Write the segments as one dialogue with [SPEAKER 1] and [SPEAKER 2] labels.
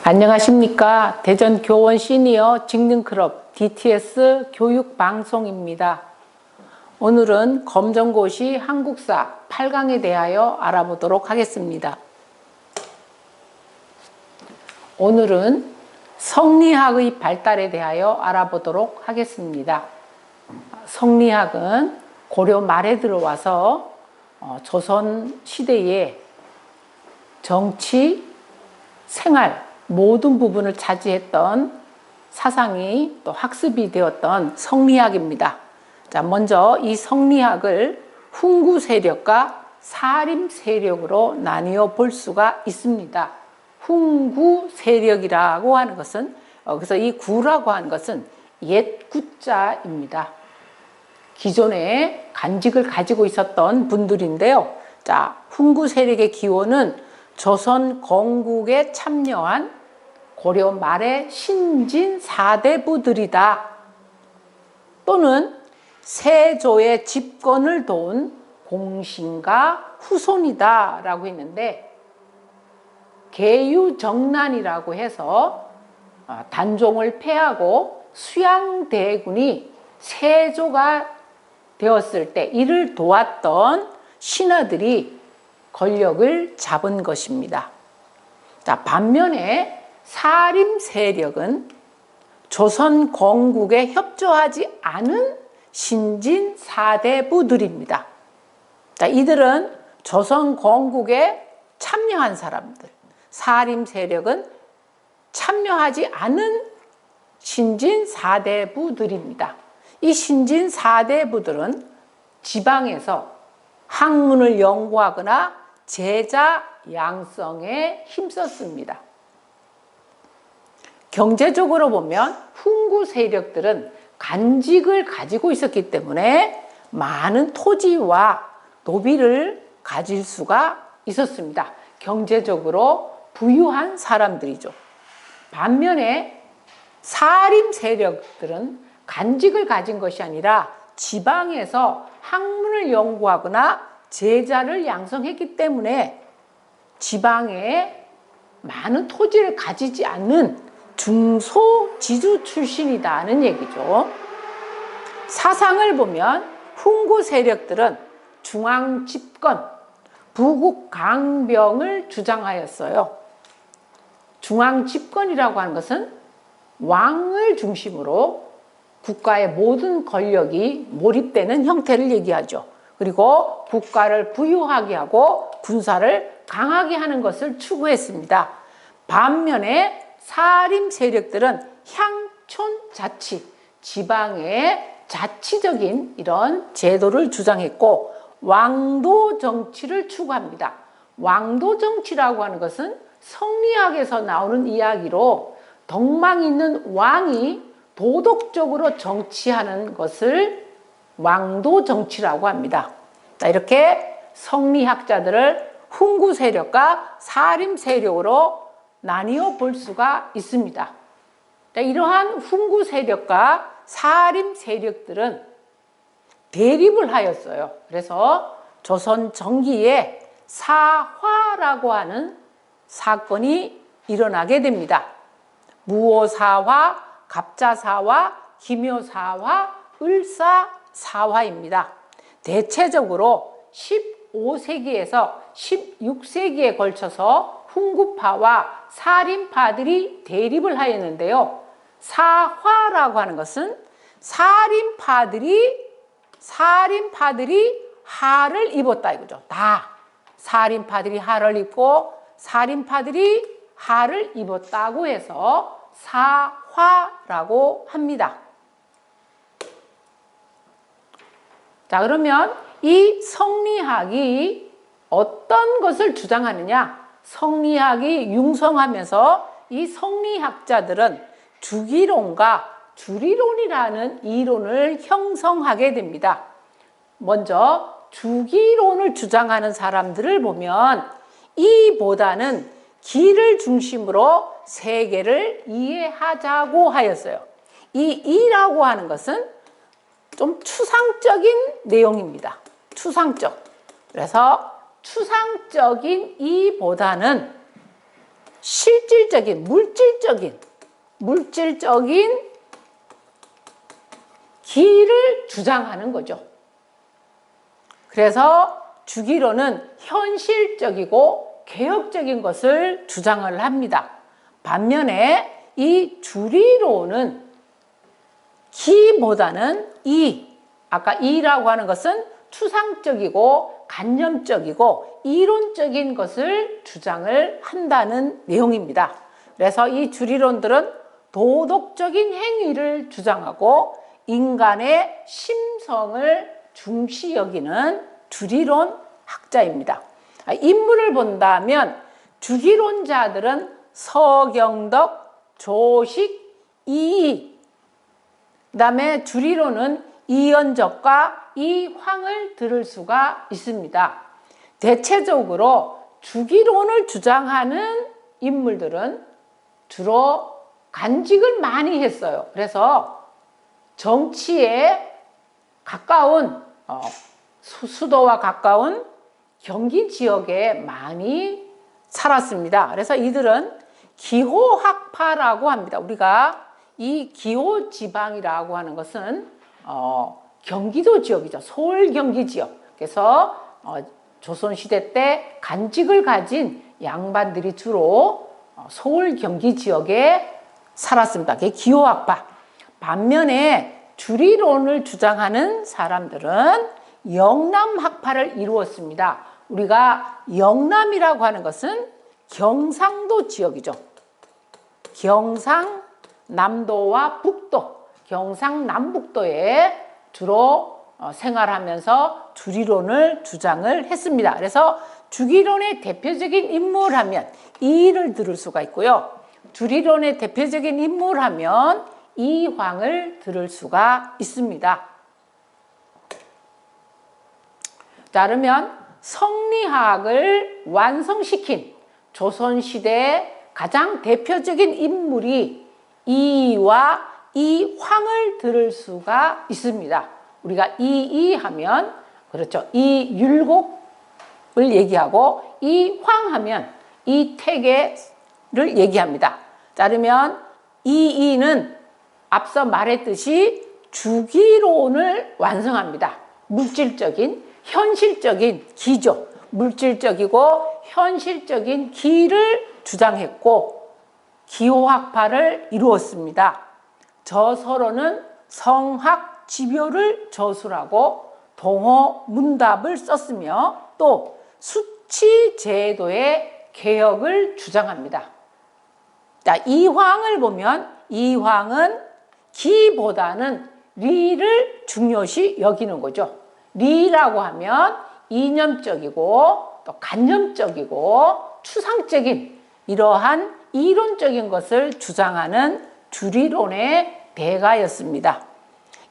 [SPEAKER 1] 안녕하십니까. 대전교원 시니어 직능클럽 DTS 교육방송입니다. 오늘은 검정고시 한국사 8강에 대하여 알아보도록 하겠습니다. 오늘은 성리학의 발달에 대하여 알아보도록 하겠습니다. 성리학은 고려 말에 들어와서 조선 시대에 정치, 생활 모든 부분을 차지했던 사상이 또 학습이 되었던 성리학입니다. 자, 먼저 이 성리학을 훈구 세력과 사림 세력으로 나뉘어 볼 수가 있습니다. 훈구 세력이라고 하는 것은 그래서 이 구라고 하는 것은 옛 구자입니다. 기존에 간직을 가지고 있었던 분들인데요. 자, 훈구 세력의 기원은 조선 건국에 참여한 고려 말의 신진 사대부들이다. 또는 세조의 집권을 도운 공신과 후손이다 라고 했는데, 계유정난이라고 해서 단종을 폐하고 수양대군이 세조가 되었을 때 이를 도왔던 신하들이 권력을 잡은 것입니다. 자, 반면에 사림 세력은 조선 건국에 협조하지 않은 신진 사대부들입니다. 자, 이들은 조선 건국에 참여한 사람들, 사림 세력은 참여하지 않은 신진 사대부들입니다. 이 신진 사대부들은 지방에서 학문을 연구하거나 제자 양성에 힘썼습니다. 경제적으로 보면 훈구 세력들은 간직을 가지고 있었기 때문에 많은 토지와 노비를 가질 수가 있었습니다. 경제적으로 부유한 사람들이죠. 반면에 사림 세력들은 간직을 가진 것이 아니라 지방에서 학문을 연구하거나 제자를 양성했기 때문에 지방에 많은 토지를 가지지 않는 중소지주 출신이다는 얘기죠. 사상을 보면 훈구 세력들은 중앙 집권, 부국 강병을 주장하였어요. 중앙 집권이라고 하는 것은 왕을 중심으로 국가의 모든 권력이 몰입되는 형태를 얘기하죠. 그리고 국가를 부유하게 하고 군사를 강하게 하는 것을 추구했습니다. 반면에 사림 세력들은 향촌 자치, 지방의 자치적인 이런 제도를 주장했고 왕도 정치를 추구합니다. 왕도 정치라고 하는 것은 성리학에서 나오는 이야기로 덕망 있는 왕이 도덕적으로 정치하는 것을 왕도 정치라고 합니다. 자, 이렇게 성리학자들을 훈구 세력과 사림 세력으로 나뉘어 볼 수가 있습니다. 자, 이러한 훈구 세력과 사림 세력들은 대립을 하였어요. 그래서 조선 전기에 사화라고 하는 사건이 일어나게 됩니다. 무오사화, 갑자사화, 기묘사화, 을사사화입니다. 대체적으로 15세기에서 16세기에 걸쳐서 훈구파와 사림파들이 대립을 하였는데요. 사화라고 하는 것은 사림파들이 하를 입었다 이거죠. 다 사림파들이 하를 입고 사림파들이 하를 입었다고 해서 사화라고 합니다. 자, 그러면 이 성리학이 어떤 것을 주장하느냐? 성리학이 융성하면서 이 성리학자들은 주기론과 주리론이라는 이론을 형성하게 됩니다. 먼저 주기론을 주장하는 사람들을 보면 이보다는 기를 중심으로 세계를 이해하자고 하였어요. 이 이라고 하는 것은 좀 추상적인 내용입니다. 추상적. 그래서 추상적인 이보다는 실질적인 물질적인 기를 주장하는 거죠. 그래서 주기론은 현실적이고 개혁적인 것을 주장을 합니다. 반면에 이 주리론은 기보다는 아까 이라고 하는 것은 추상적이고 관념적이고 이론적인 것을 주장을 한다는 내용입니다. 그래서 이 주리론들은 도덕적인 행위를 주장하고 인간의 심성을 중시 여기는 주리론 학자입니다. 인물을 본다면 주기론자들은 서경덕, 조식, 이이, 그 다음에 주리론은 이연적과 이황을 들을 수가 있습니다. 대체적으로 주기론을 주장하는 인물들은 주로 간직을 많이 했어요. 그래서 정치에 가까운 수도와 가까운 경기 지역에 많이 살았습니다. 그래서 이들은 기호학파라고 합니다. 우리가 이 기호지방이라고 하는 것은 경기도 지역이죠. 서울 경기 지역. 그래서 조선시대 때 간직을 가진 양반들이 주로 서울 경기 지역에 살았습니다. 그게 기호학파. 반면에 주리론을 주장하는 사람들은 영남학파를 이루었습니다. 우리가 영남이라고 하는 것은 경상도 지역이죠. 경상남도와 북도, 경상남북도에 주로 생활하면서 주리론을 주장을 했습니다. 그래서 주기론의 대표적인 인물하면 이를 들을 수가 있고요. 주리론의 대표적인 인물하면 이황을 들을 수가 있습니다. 자, 그러면 성리학을 완성시킨 조선시대의 가장 대표적인 인물이 이와 이황을 들을 수가 있습니다. 우리가 이하면 그렇죠. 이율곡을 얘기하고 이황하면 이태계를 얘기합니다. 자, 그러면 이는 앞서 말했듯이 주기론을 완성합니다. 물질적인, 현실적인 기죠. 물질적이고 현실적인 기를 주장했고 기호학파를 이루었습니다. 저서로는 성학 지묘를 저술하고 동호 문답을 썼으며 또 수치 제도의 개혁을 주장합니다. 자, 이황을 보면 이황은 기보다는 리를 중요시 여기는 거죠. 리라고 하면 이념적이고 또 관념적이고 추상적인 이러한 이론적인 것을 주장하는 주리론의 대가였습니다.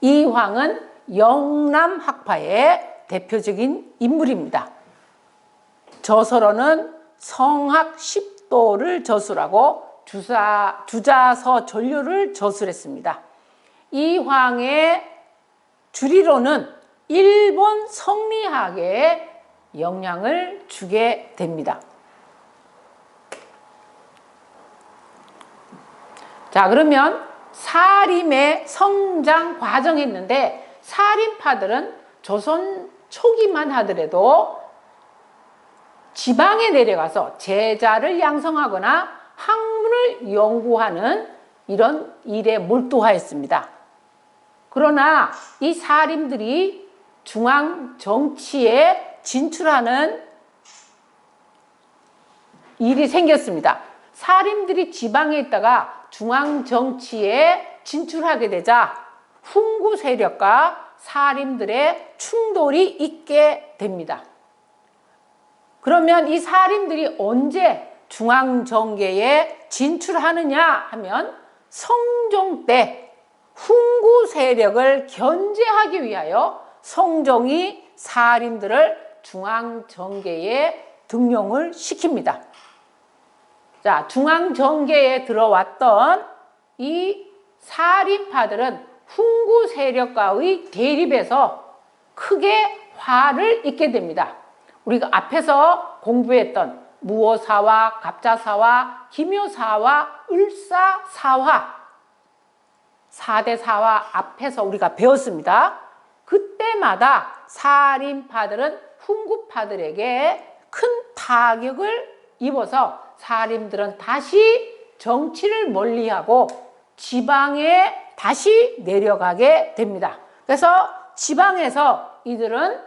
[SPEAKER 1] 이황은 영남학파의 대표적인 인물입니다. 저서로는 성학 10도를 저술하고 주자서 전류를 저술했습니다. 이황의 주리론은 일본 성리학에 영향을 주게 됩니다. 자, 그러면 사림의 성장 과정했는데 사림파들은 조선 초기만 하더라도 지방에 내려가서 제자를 양성하거나 학문을 연구하는 이런 일에 몰두하였습니다. 그러나 이 사림들이 중앙 정치에 진출하는 일이 생겼습니다. 사림들이 지방에 있다가 중앙 정치에 진출하게 되자 훈구 세력과 사림들의 충돌이 있게 됩니다. 그러면 이 사림들이 언제 중앙 정계에 진출하느냐 하면 성종 때 훈구 세력을 견제하기 위하여 성종이 사림들을 중앙 정계에 등용을 시킵니다. 자, 중앙 정계에 들어왔던 이 사림파들은 훈구 세력과의 대립에서 크게 화를 입게 됩니다. 우리가 앞에서 공부했던 무오사화, 갑자사화, 기묘사화, 을사사화 4대 사화 앞에서 우리가 배웠습니다. 그때마다 살인파들은 훈구파들에게 큰 타격을 입어서 살인들은 다시 정치를 멀리하고 지방에 다시 내려가게 됩니다. 그래서 지방에서 이들은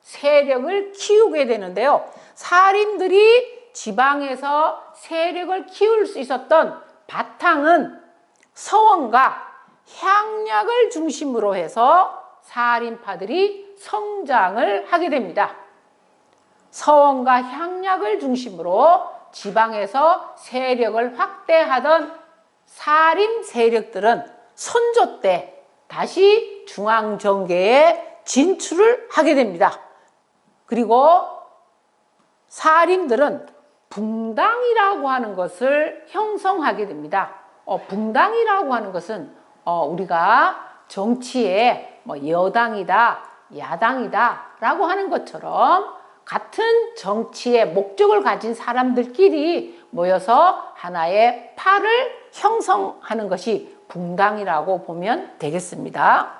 [SPEAKER 1] 세력을 키우게 되는데요. 살인들이 지방에서 세력을 키울 수 있었던 바탕은 서원과 향약을 중심으로 해서 살인파들이 성장을 하게 됩니다. 서원과 향약을 중심으로 지방에서 세력을 확대하던 살인 세력들은 선조 때 다시 중앙정계에 진출을 하게 됩니다. 그리고 살인들은 붕당이라고 하는 것을 형성하게 됩니다. 붕당이라고 하는 것은 우리가 정치에 여당이다, 야당이다 라고 하는 것처럼 같은 정치의 목적을 가진 사람들끼리 모여서 하나의 파를 형성하는 것이 붕당이라고 보면 되겠습니다.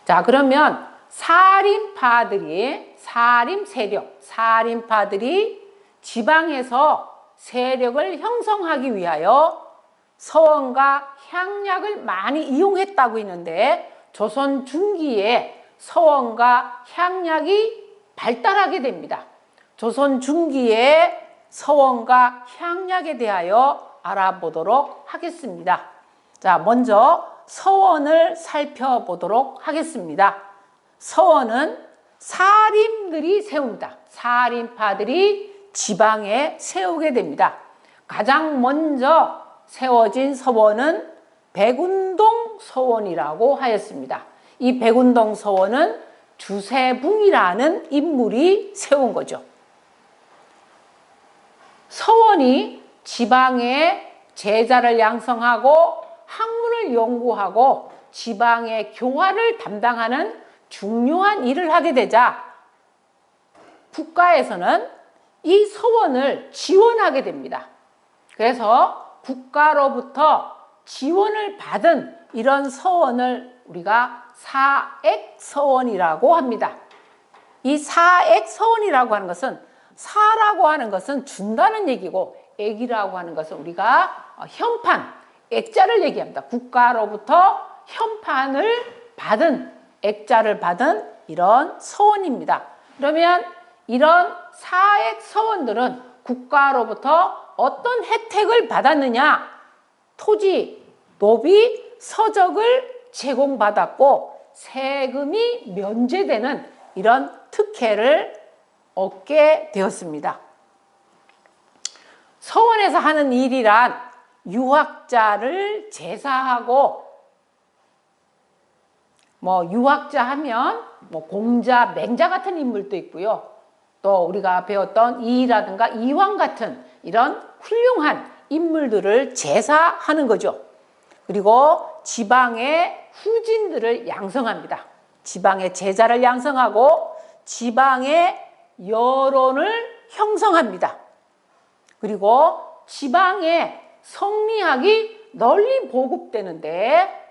[SPEAKER 1] 자, 그러면 살인파들이, 살인 세력, 살인파들이 지방에서 세력을 형성하기 위하여 서원과 향약을 많이 이용했다고 했는데 조선 중기에 서원과 향약이 발달하게 됩니다. 조선 중기에 서원과 향약에 대하여 알아보도록 하겠습니다. 자, 먼저 서원을 살펴보도록 하겠습니다. 서원은 살인들이 세웁니다. 살인파들이 지방에 세우게 됩니다. 가장 먼저 세워진 서원은 백운동 서원이라고 하였습니다. 이 백운동 서원은 주세붕이라는 인물이 세운 거죠. 서원이 지방에 제자를 양성하고 학문을 연구하고 지방의 교화를 담당하는 중요한 일을 하게 되자 국가에서는 이 서원을 지원하게 됩니다. 그래서 국가로부터 지원을 받은 이런 서원을 우리가 사액서원이라고 합니다. 이 사액서원이라고 하는 것은 사라고 하는 것은 준다는 얘기고 액이라고 하는 것은 우리가 현판, 액자를 얘기합니다. 국가로부터 현판을 받은, 액자를 받은 이런 서원입니다. 그러면 이런 사액서원들은 국가로부터 어떤 혜택을 받았느냐? 토지, 노비, 서적을 제공받았고 세금이 면제되는 이런 특혜를 얻게 되었습니다. 서원에서 하는 일이란 유학자를 제사하고 유학자 하면 공자, 맹자 같은 인물도 있고요. 또 우리가 배웠던 이라든가 이황 같은 이런 훌륭한 인물들을 제사하는 거죠. 그리고 지방의 후진들을 양성합니다. 지방의 제자를 양성하고 지방의 여론을 형성합니다. 그리고 지방의 성리학이 널리 보급되는데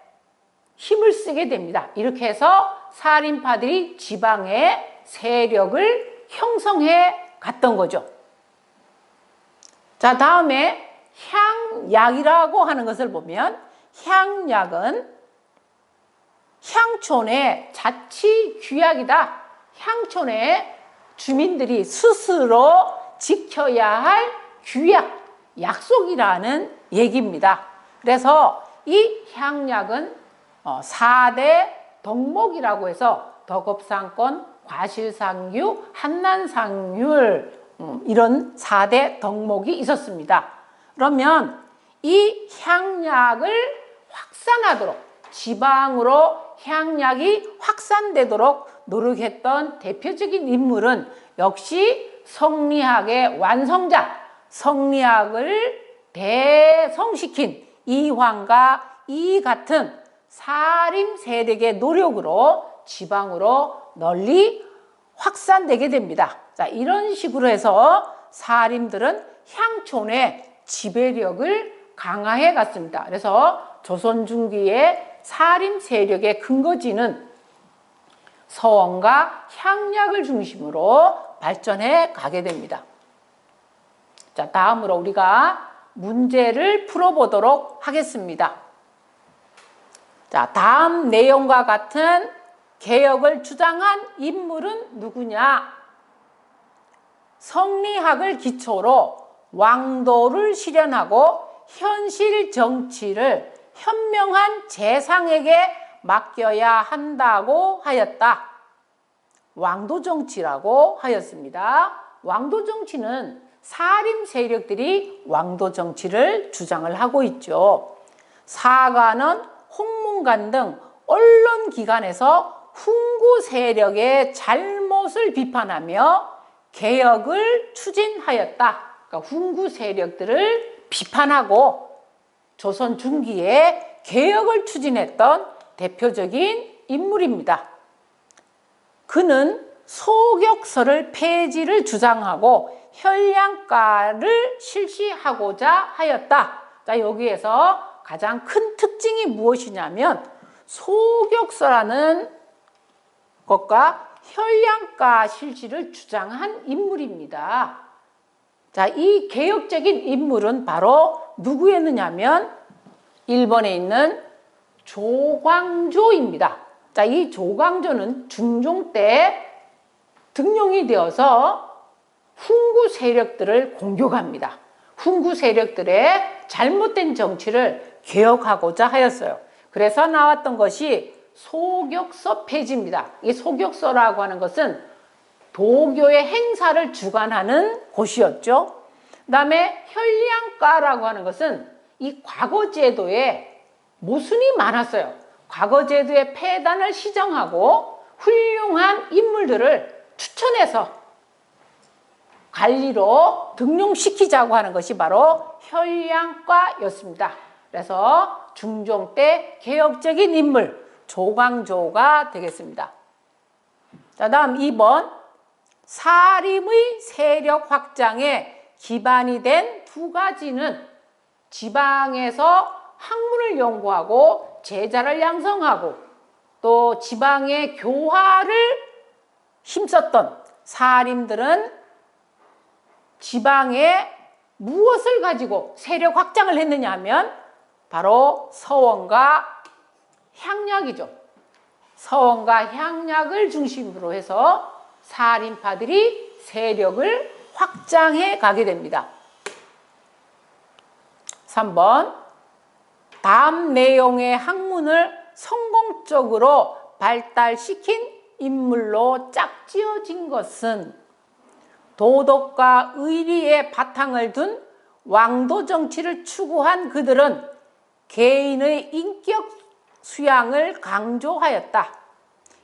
[SPEAKER 1] 힘을 쓰게 됩니다. 이렇게 해서 살인파들이 지방의 세력을 형성해 갔던 거죠. 자, 다음에 향약이라고 하는 것을 보면 향약은 향촌의 자치 규약이다. 향촌의 주민들이 스스로 지켜야 할 규약, 약속이라는 얘기입니다. 그래서 이 향약은 4대 덕목이라고 해서 덕업상권, 과실상유, 한난상률 이런 4대 덕목이 있었습니다. 그러면 이 향약을 확산하도록 지방으로 향약이 확산되도록 노력했던 대표적인 인물은 역시 성리학의 완성자, 성리학을 대성시킨 이황과 이 같은 살인 세력의 노력으로 지방으로 널리 확산되게 됩니다. 자, 이런 식으로 해서 사림들은 향촌의 지배력을 강화해 갔습니다. 그래서 조선 중기의 사림 세력의 근거지는 서원과 향약을 중심으로 발전해 가게 됩니다. 자, 다음으로 우리가 문제를 풀어보도록 하겠습니다. 자, 다음 내용과 같은 개혁을 주장한 인물은 누구냐? 성리학을 기초로 왕도를 실현하고 현실 정치를 현명한 재상에게 맡겨야 한다고 하였다. 왕도 정치라고 하였습니다. 왕도 정치는 사림 세력들이 왕도 정치를 주장을 하고 있죠. 사관은 홍문관 등 언론기관에서 훈구 세력의 잘못을 비판하며 개혁을 추진하였다. 그러니까 훈구 세력들을 비판하고 조선 중기에 개혁을 추진했던 대표적인 인물입니다. 그는 소격서를 폐지를 주장하고 현량가를 실시하고자 하였다. 자, 여기에서 가장 큰 특징이 무엇이냐면 소격서라는 것과 현량가 실시를 주장한 인물입니다. 자, 이 개혁적인 인물은 바로 누구였느냐면 일본에 있는 조광조입니다. 자, 이 조광조는 중종 때 등용이 되어서 훈구 세력들을 공격합니다. 훈구 세력들의 잘못된 정치를 개혁하고자 하였어요. 그래서 나왔던 것이 소격서 폐지입니다. 이 소격서라고 하는 것은 도교의 행사를 주관하는 곳이었죠. 그 다음에 현량가라고 하는 것은 이 과거제도에 모순이 많았어요. 과거제도의 폐단을 시정하고 훌륭한 인물들을 추천해서 관리로 등용시키자고 하는 것이 바로 현량과였습니다. 그래서 중종 때 개혁적인 인물 조광조가 되겠습니다. 자, 다음 2번 사림의 세력 확장에 기반이 된 두 가지는 지방에서 학문을 연구하고 제자를 양성하고 또 지방의 교화를 힘썼던 사림들은 지방에 무엇을 가지고 세력 확장을 했느냐 하면 바로 서원과 향약이죠. 서원과 향약을 중심으로 해서 사림파들이 세력을 확장해 가게 됩니다. 3번 다음 내용의 학문을 성공적으로 발달시킨 인물로 짝지어진 것은 도덕과 의리의 바탕을 둔 왕도 정치를 추구한 그들은 개인의 인격 수양을 강조하였다.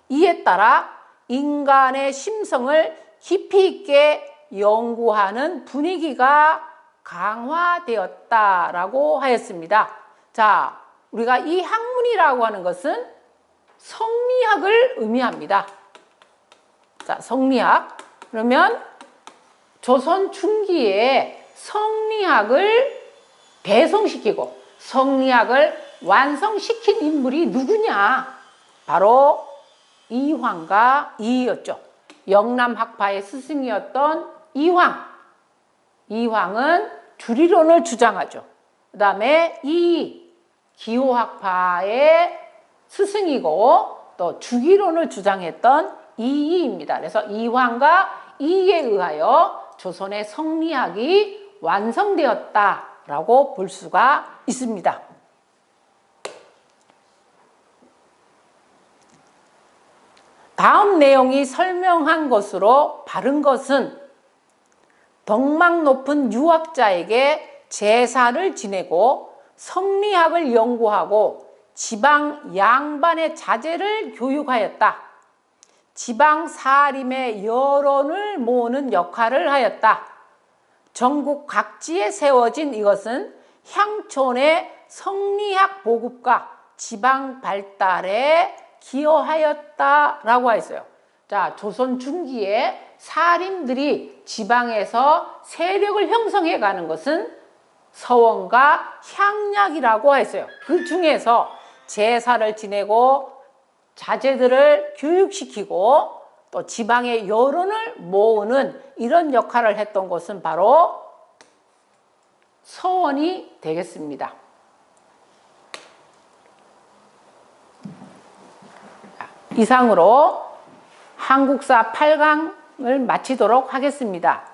[SPEAKER 1] 이에 따라 인간의 심성을 깊이 있게 연구하는 분위기가 강화되었다라고 하였습니다. 자, 우리가 이 학문이라고 하는 것은 성리학을 의미합니다. 자, 성리학. 그러면 조선 중기에 성리학을 배성시키고 성리학을 완성시킨 인물이 누구냐? 바로 이황과 이이였죠. 영남학파의 스승이었던 이황. 이황은 주리론을 주장하죠. 그 다음에 이이, 기호학파의 스승이고 또 주기론을 주장했던 이이입니다. 그래서 이황과 이이에 의하여 조선의 성리학이 완성되었다라고 볼 수가 있습니다. 다음 내용이 설명한 것으로 바른 것은 덕망 높은 유학자에게 제사를 지내고 성리학을 연구하고 지방 양반의 자제를 교육하였다. 지방 사림의 여론을 모으는 역할을 하였다. 전국 각지에 세워진 이것은 향촌의 성리학 보급과 지방 발달에 기여하였다라고 하였어요. 자, 조선 중기에 사림들이 지방에서 세력을 형성해 가는 것은 서원과 향약이라고 했어요. 그 중에서 제사를 지내고 자제들을 교육시키고 또 지방의 여론을 모으는 이런 역할을 했던 것은 바로 서원이 되겠습니다. 이상으로 한국사 8강을 마치도록 하겠습니다.